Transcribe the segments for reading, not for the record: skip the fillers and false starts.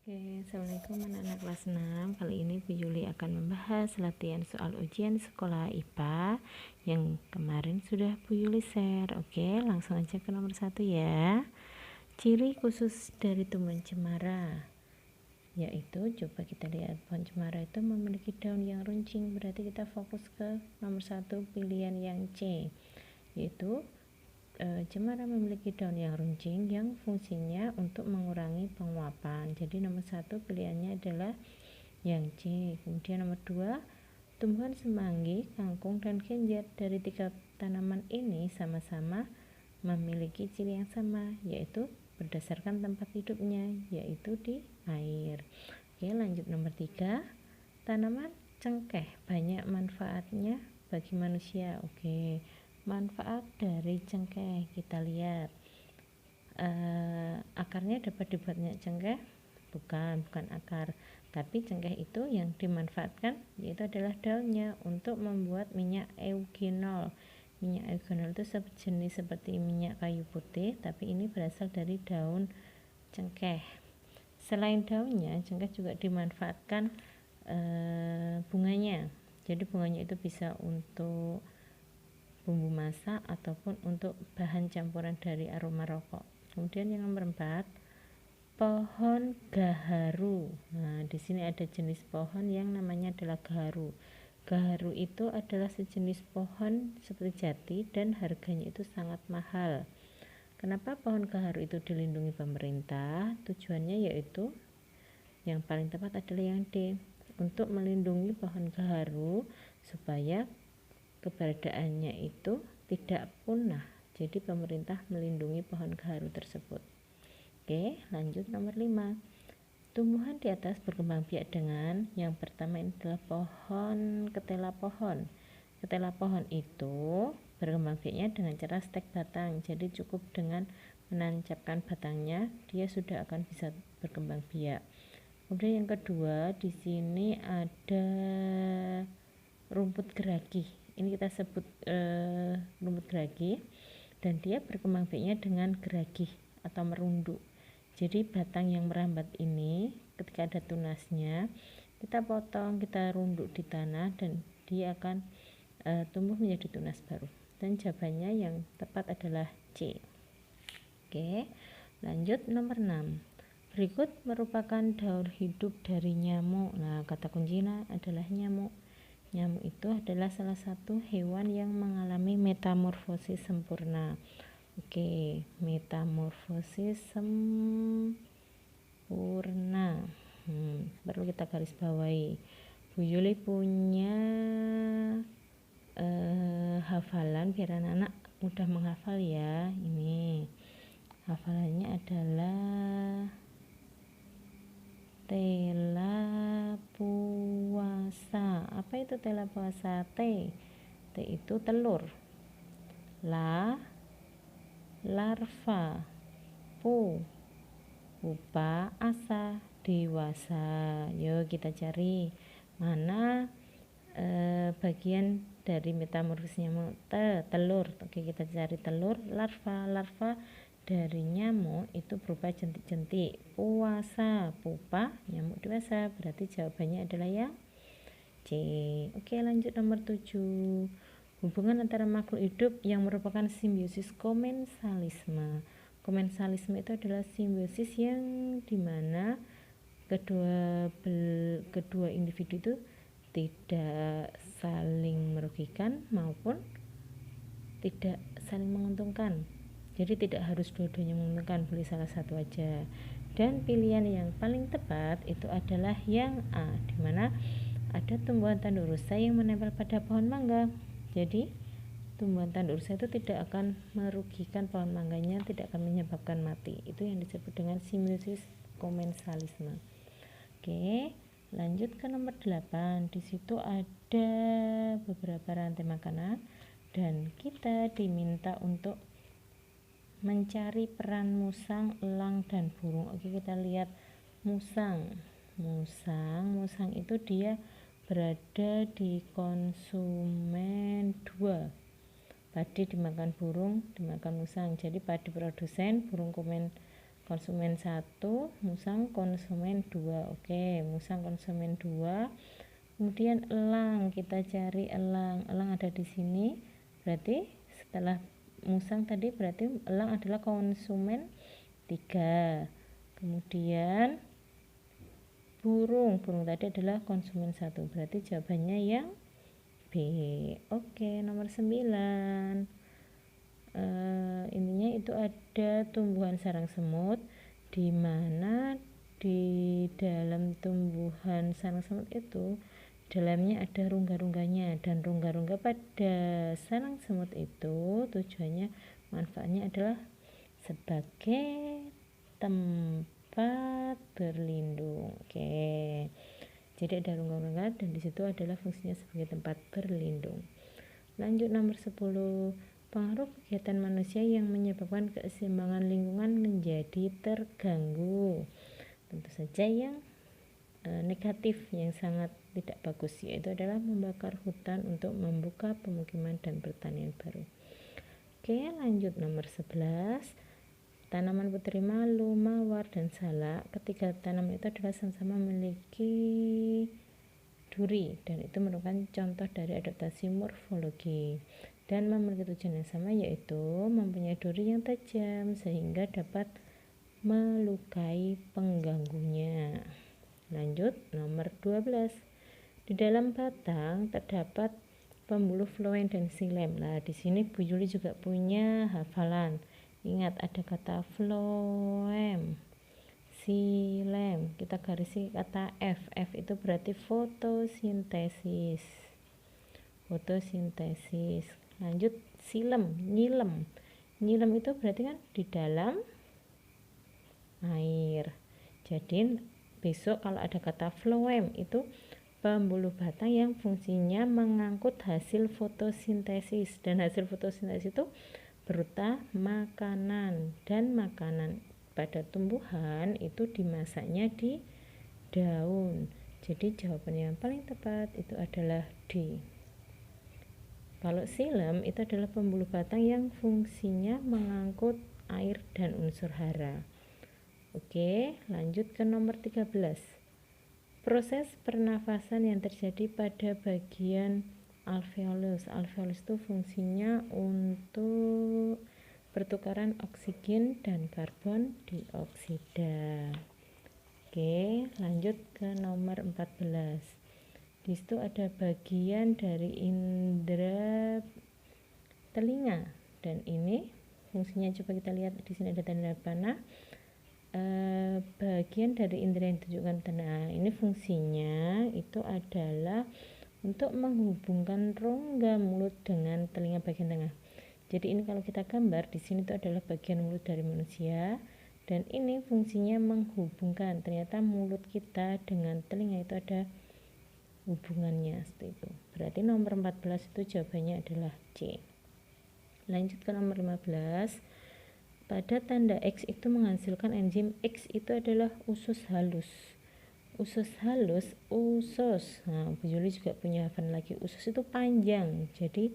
Oke, Assalamualaikum anak-anak kelas 6. Kali ini Bu Yuli akan membahas latihan soal ujian sekolah IPA yang kemarin sudah Bu Yuli share. Oke, langsung aja ke nomor 1 ya. Ciri khusus dari tumbuhan cemara, yaitu coba kita lihat pohon cemara itu memiliki daun yang runcing. Berarti kita fokus ke nomor 1 pilihan yang C, yaitu cemara memiliki daun yang runcing yang fungsinya untuk mengurangi penguapan. Jadi nomor 1 pilihannya adalah yang C. Kemudian nomor 2, tumbuhan semanggi, kangkung, dan genjer. Dari 3 tanaman ini sama-sama memiliki ciri yang sama, yaitu berdasarkan tempat hidupnya, yaitu di air. Oke, lanjut nomor 3, tanaman cengkeh banyak manfaatnya bagi manusia. Oke, manfaat dari cengkeh kita lihat, akarnya dapat dibuat minyak cengkeh? Bukan akar, tapi cengkeh itu yang dimanfaatkan yaitu adalah daunnya untuk membuat minyak eugenol. Minyak eugenol itu sejenis seperti minyak kayu putih, tapi ini berasal dari daun cengkeh. Selain daunnya, cengkeh juga dimanfaatkan bunganya. Jadi bunganya itu bisa untuk bumbu masak ataupun untuk bahan campuran dari aroma rokok. Kemudian yang nomor 4, pohon gaharu. Nah, di sini ada jenis pohon yang namanya adalah gaharu. Gaharu itu adalah sejenis pohon seperti jati dan harganya itu sangat mahal. Kenapa pohon gaharu itu dilindungi pemerintah? Tujuannya yaitu yang paling tepat adalah yang D, untuk melindungi pohon gaharu supaya keberadaannya itu tidak punah. Jadi pemerintah melindungi pohon gaharu tersebut. Oke, lanjut nomor 5. Tumbuhan di atas berkembang biak dengan yang pertama adalah pohon ketela pohon. Ketela pohon itu berkembang biaknya dengan cara stek batang. Jadi cukup dengan menancapkan batangnya, dia sudah akan bisa berkembang biak. Kemudian yang kedua, di sini ada rumput geragi. Ini kita sebut rumput geragi, dan dia berkembang biaknya dengan geragih atau merunduk. Jadi batang yang merambat ini ketika ada tunasnya, kita potong, kita runduk di tanah, dan dia akan tumbuh menjadi tunas baru. Dan jawabannya yang tepat adalah C. Oke, lanjut nomor 6. Berikut merupakan daur hidup dari nyamuk. Nah, kata kuncinya adalah nyamuk. Nyamuk itu adalah salah satu hewan yang mengalami metamorfosis sempurna. Oke, metamorfosis sempurna. Perlu kita garis bawahi. Bu Yuli punya hafalan biar anak-anak mudah menghafal ya. Ini hafalannya adalah tela puasa. Apa itu tela puasa? T itu telur, larva, pupa, asa, dewasa. Yuk kita cari mana bagian dari metamorfosis nyamuk. Telur. Oke, kita cari telur. Larva dari nyamuk itu berupa jentik-jentik. Puasa, pupa, nyamuk dewasa. Berarti jawabannya adalah yang C. Oke, lanjut nomor 7. Hubungan antara makhluk hidup yang merupakan simbiosis komensalisme. Komensalisme itu adalah simbiosis yang dimana kedua individu itu tidak saling merugikan maupun tidak saling menguntungkan. Jadi tidak harus dua-duanya menguntungkan, boleh salah satu aja. Dan pilihan yang paling tepat itu adalah yang A, di mana ada tumbuhan tanduk rusa yang menempel pada pohon mangga. Jadi tumbuhan tanduk rusa itu tidak akan merugikan pohon mangganya, tidak akan menyebabkan mati. Itu yang disebut dengan simbiosis komensalisme. Oke, lanjut ke nomor 8. Di situ ada beberapa rantai makanan dan kita diminta untuk mencari peran musang, elang, dan burung. Oke, kita lihat musang itu dia berada di konsumen 2. Padi dimakan burung, dimakan musang. Jadi padi produsen, burung konsumen 1, musang konsumen 2. Oke, musang konsumen 2. Kemudian elang, kita cari elang. Elang ada di sini. Berarti setelah musang tadi berarti elang adalah konsumen 3. Kemudian burung tadi adalah konsumen 1. Berarti jawabannya yang B. Oke, nomor 9. Intinya itu ada tumbuhan sarang semut, di mana di dalam tumbuhan sarang semut itu dalamnya ada rongga-rongganya, dan rongga-rongga pada sarang semut itu tujuannya, manfaatnya adalah sebagai tempat berlindung. Oke, jadi ada rongga-rongga dan disitu adalah fungsinya sebagai tempat berlindung. Lanjut nomor 10. Pengaruh kegiatan manusia yang menyebabkan keseimbangan lingkungan menjadi terganggu. Tentu saja yang negatif, yang sangat tidak bagus, yaitu adalah membakar hutan untuk membuka pemukiman dan pertanian baru. Oke, lanjut nomor 11. Tanaman putri malu, mawar, dan salak, ketiga tanaman itu adalah sama-sama memiliki duri, dan itu merupakan contoh dari adaptasi morfologi dan memiliki tujuan yang sama, yaitu mempunyai duri yang tajam sehingga dapat melukai pengganggunya. Lanjut nomor 12. Di dalam batang terdapat pembuluh floem dan xilem. Nah, di sini Bu Yuli juga punya hafalan. Ingat ada kata floem, xilem, kita garisi kata F. F itu berarti fotosintesis. Lanjut xilem, nyilem. Nyilem itu berarti kan di dalam air. Jadi besok kalau ada kata floem itu pembuluh batang yang fungsinya mengangkut hasil fotosintesis, dan hasil fotosintesis itu berupa makanan, dan makanan pada tumbuhan itu dimasaknya di daun. Jadi jawaban yang paling tepat itu adalah D. Kalau xilem itu adalah pembuluh batang yang fungsinya mengangkut air dan unsur hara. Oke, lanjut ke nomor 13. Proses pernafasan yang terjadi pada bagian alveolus. Alveolus itu fungsinya untuk pertukaran oksigen dan karbon dioksida. Oke, lanjut ke nomor 14. Di situ ada bagian dari indera telinga, dan ini fungsinya coba kita lihat di sini ada tanda panah. Bagian dari indera yang ditunjukkan tanda ini fungsinya itu adalah untuk menghubungkan rongga mulut dengan telinga bagian tengah. Jadi ini kalau kita gambar di sini itu adalah bagian mulut dari manusia, dan ini fungsinya menghubungkan. Ternyata mulut kita dengan telinga itu ada hubungannya seperti itu. Berarti nomor 14 itu jawabannya adalah C. Lanjut ke nomor 15. Pada tanda X itu menghasilkan enzim. X itu adalah usus halus. Nah, Bu Yuli juga punya hafalan lagi. Usus itu panjang, jadi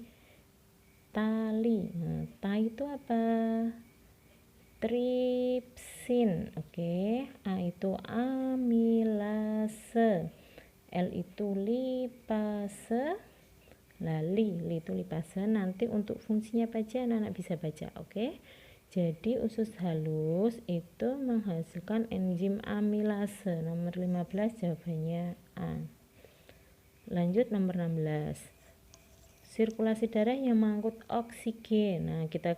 tali. Nah, tai itu apa? Tripsin. Oke. A itu amilase. L itu lipase. Li itu lipase. Nanti untuk fungsinya apa aja anak-anak bisa baca. Oke. Jadi usus halus itu menghasilkan enzim amilase. Nomor 15 jawabannya A. Lanjut nomor 16. Sirkulasi darah yang mengangkut oksigen. Nah, kita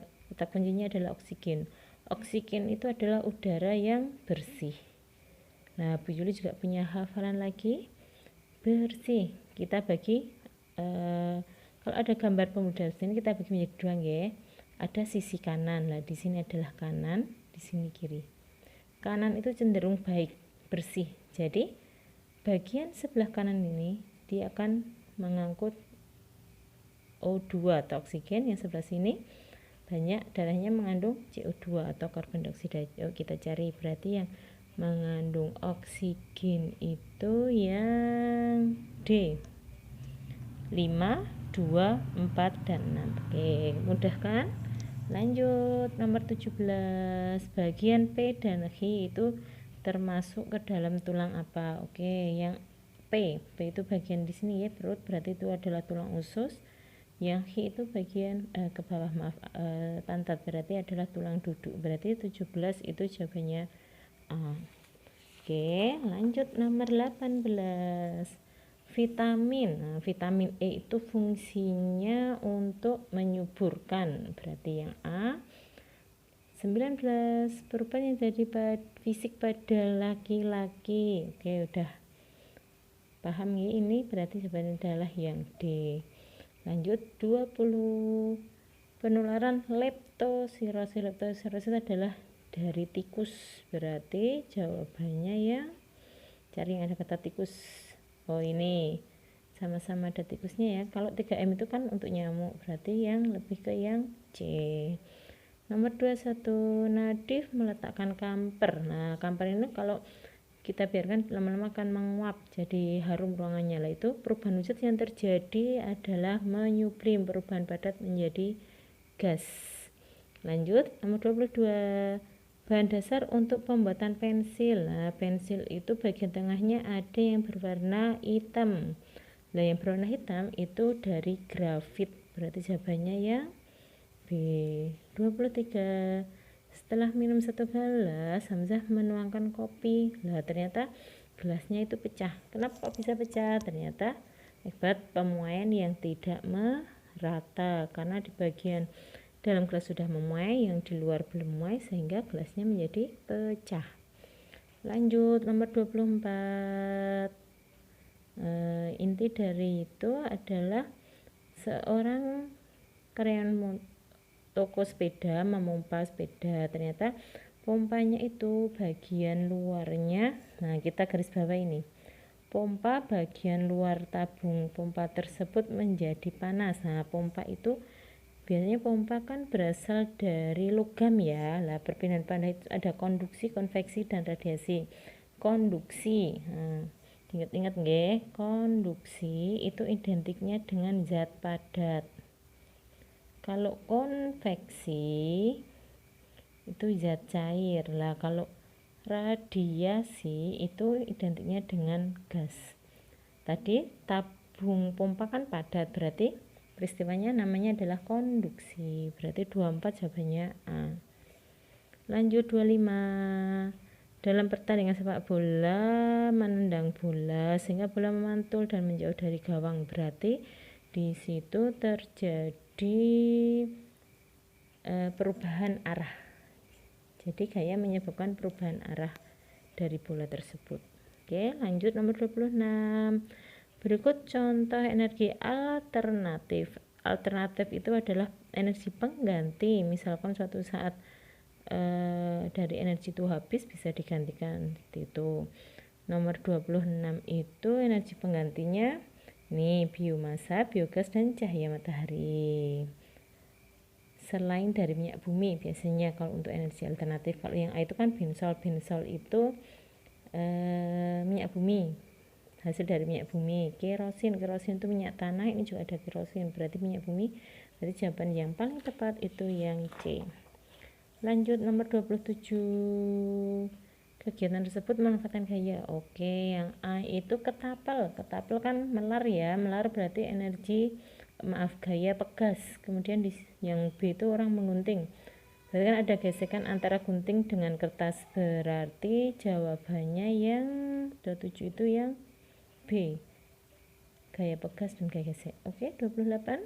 kuncinya adalah oksigen. Oksigen itu adalah udara yang bersih. Nah, Bu Yuli juga punya hafalan lagi. Bersih. Kita bagi kalau ada gambar pembuluh darah sini kita bagi menjadi dua, nggih. Ada sisi kanan. Lah, di sini adalah kanan, di sini kiri. Kanan itu cenderung baik, bersih. Jadi, bagian sebelah kanan ini dia akan mengangkut O2 atau oksigen, yang sebelah sini banyak darahnya mengandung CO2 atau karbon dioksida. Yuk kita cari, berarti yang mengandung oksigen itu yang D. 5, 2, 4, dan 6. Oke, mudah kan? Lanjut nomor 17, bagian P dan H itu termasuk ke dalam tulang apa? Oke, yang P itu bagian di sini ya, perut, berarti itu adalah tulang usus. Yang H itu bagian ke bawah, maaf, pantat, berarti adalah tulang duduk. Berarti 17 itu jawabannya A. Oke, lanjut nomor 18, vitamin. Nah, vitamin E itu fungsinya untuk menyuburkan, berarti yang A. 19, perubahan yang jadi fisik pada laki-laki. Oke, udah paham ya, ini berarti jawabannya adalah yang D. Lanjut 20, penularan leptosirosis. Leptosirosis adalah dari tikus, berarti jawabannya ya, cari yang ada kata tikus. Oh, ini sama-sama ada tikusnya ya. Kalau 3M itu kan untuk nyamuk, berarti yang lebih ke yang C. Nomor 21, Nadif meletakkan kamper. Nah, kamper ini kalau kita biarkan lama-lama akan menguap jadi harum ruangannya. Lah itu perubahan wujud yang terjadi adalah menyublim, perubahan padat menjadi gas. Lanjut nomor 22, bahan dasar untuk pembuatan pensil. Nah, pensil itu bagian tengahnya ada yang berwarna hitam. Nah, yang berwarna hitam itu dari grafit, berarti jawabannya ya B. 23, setelah minum 1 gelas, Hamzah menuangkan kopi. Lah ternyata gelasnya itu pecah. Kenapa kok bisa pecah? Ternyata akibat pemuaian yang tidak merata, karena di bagian dalam gelas sudah memuai, yang di luar belum memuai, sehingga gelasnya menjadi pecah. Lanjut nomor 24, inti dari itu adalah seorang karyawan toko sepeda memompa sepeda. Ternyata pompanya itu bagian luarnya, nah kita garis bawah ini, pompa bagian luar tabung pompa tersebut menjadi panas. Nah, pompa itu biasanya pompa kan berasal dari logam ya. Lah perpindahan panas itu ada konduksi, konveksi, dan radiasi. Konduksi, nah, ingat-ingat nggih, konduksi itu identiknya dengan zat padat. Kalau konveksi itu zat cair. Lah kalau radiasi itu identiknya dengan gas. Tadi tabung pompa kan padat, berarti peristiwanya namanya adalah konduksi, berarti 24 jawabannya A. Lanjut 25, dalam pertandingan sepak bola menendang bola sehingga bola memantul dan menjauh dari gawang, berarti di situ terjadi perubahan arah. Jadi gaya menyebabkan perubahan arah dari bola tersebut. Oke, lanjut nomor 26. Berikut contoh energi alternatif. Alternatif itu adalah energi pengganti. Misalkan suatu saat dari energi itu habis, bisa digantikan itu. Nomor 26 itu energi penggantinya nih biomasa, biogas, dan cahaya matahari. Selain dari minyak bumi biasanya kalau untuk energi alternatif. Kalau yang A itu kan bensol. Bensol itu minyak bumi, hasil dari minyak bumi. Kerosin itu minyak tanah, ini juga ada kerosin, berarti minyak bumi. Berarti jawaban yang paling tepat itu yang C. Lanjut nomor 27, kegiatan tersebut memanfaatkan gaya. Oke, yang A itu ketapel. Ketapel kan melar ya, melar berarti energi, maaf, gaya pegas. Kemudian yang B itu orang menggunting, berarti kan ada gesekan antara gunting dengan kertas, berarti jawabannya yang 27 itu yang B, gaya pegas dan gaya gesek. Oke, 28,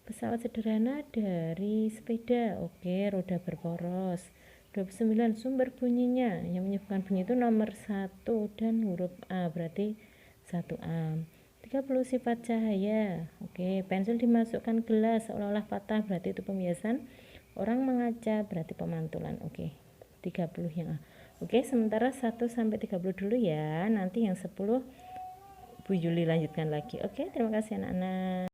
pesawat sederhana dari sepeda. Oke, roda berporos. 29, sumber bunyinya, yang menyebabkan bunyi itu nomor 1 dan huruf A, berarti 1A. 30, sifat cahaya. Oke, pensil dimasukkan gelas seolah-olah patah, berarti itu pembiasan. Orang mengaca, berarti pemantulan. Oke, 30 yang A. Oke, sementara 1 sampai 30 dulu ya. Nanti yang 10 Bu Yuli lanjutkan lagi. Oke, terima kasih anak-anak.